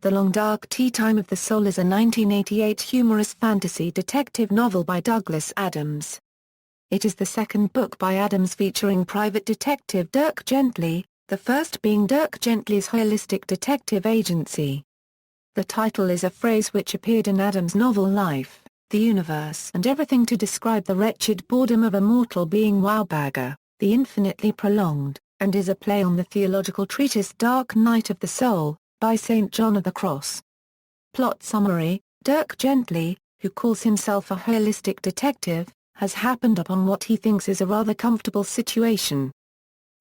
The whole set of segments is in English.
The Long Dark Teatime of the Soul is a 1988 humorous fantasy detective novel by Douglas Adams. It is the second book by Adams featuring private detective Dirk Gently, the first being Dirk Gently's holistic detective agency. The title is a phrase which appeared in Adams' novel Life, the Universe and Everything to describe the wretched boredom of a mortal being Wowbagger, the infinitely prolonged, and is a play on the theological treatise Dark Night of the Soul, by St. John of the Cross. Plot summary: Dirk Gently, who calls himself a holistic detective, has happened upon what he thinks is a rather comfortable situation.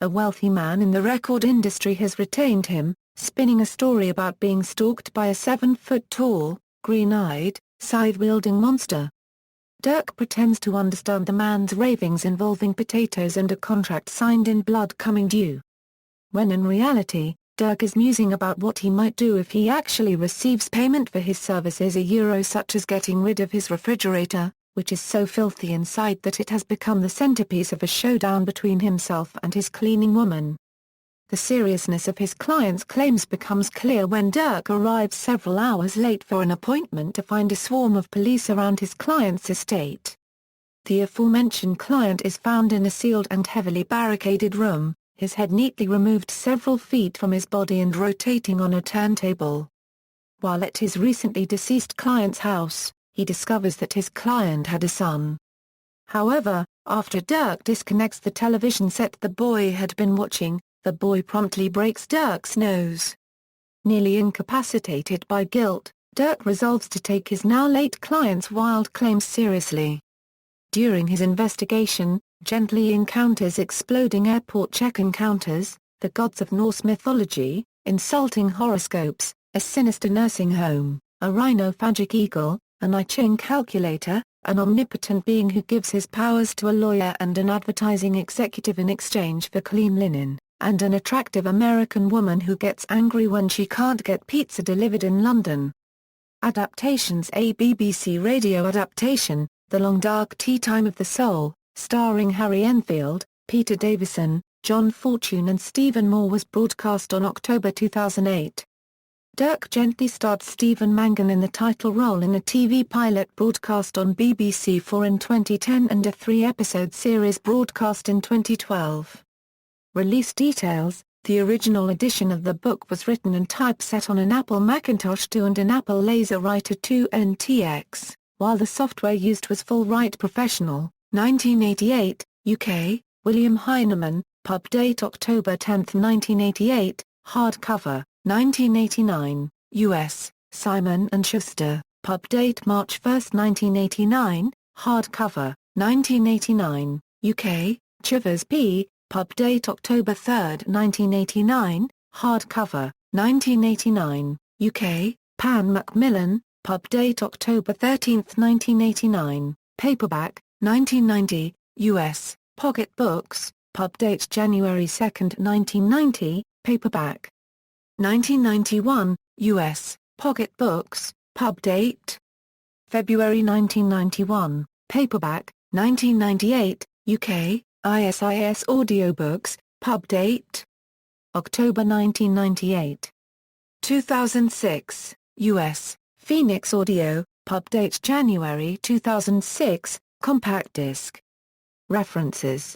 A wealthy man in the record industry has retained him, spinning a story about being stalked by a 7-foot-tall, green-eyed, scythe-wielding monster. Dirk pretends to understand the man's ravings involving potatoes and a contract signed in blood coming due. When in reality, Dirk is musing about what he might do if he actually receives payment for his services, such as getting rid of his refrigerator, which is so filthy inside that it has become the centerpiece of a showdown between himself and his cleaning woman. The seriousness of his client's claims becomes clear when Dirk arrives several hours late for an appointment to find a swarm of police around his client's estate. The aforementioned client is found in a sealed and heavily barricaded room, his head neatly removed several feet from his body and rotating on a turntable. While at his recently deceased client's house, he discovers that his client had a son. However, after Dirk disconnects the television set the boy had been watching, the boy promptly breaks Dirk's nose. Nearly incapacitated by guilt, Dirk resolves to take his now late client's wild claims seriously. During his investigation, Gently encounters exploding airport check encounters, the gods of Norse mythology, insulting horoscopes, a sinister nursing home, a rhinophagic eagle, an I-Ching calculator, an omnipotent being who gives his powers to a lawyer and an advertising executive in exchange for clean linen, and an attractive American woman who gets angry when she can't get pizza delivered in London. Adaptations: A BBC Radio Adaptation, The Long Dark Teatime of the Soul, starring Harry Enfield, Peter Davison, John Fortune and Stephen Moore, was broadcast on October 2008. Dirk Gently starred Stephen Mangan in the title role in a TV pilot broadcast on BBC 4 in 2010 and a 3-episode series broadcast in 2012. Release details: the original edition of the book was written and typeset on an Apple Macintosh 2 and an Apple LaserWriter 2 NTX, while the software used was Full-Write Professional. 1988, UK, William Heinemann, pub date October 10, 1988, hardcover, 1989, US, Simon & Schuster, pub date March 1, 1989, hardcover, 1989, UK, Chivers P., pub date October 3, 1989, hardcover, 1989, UK, Pan Macmillan, pub date October 13, 1989, paperback, 1990, US, Pocket Books, pub date January 2, 1990, paperback. 1991, US, Pocket Books, pub date February 1991, paperback. 1998, UK, ISIS Audiobooks, pub date October 1998. 2006, US, Phoenix Audio, pub date January 2006, compact disc. References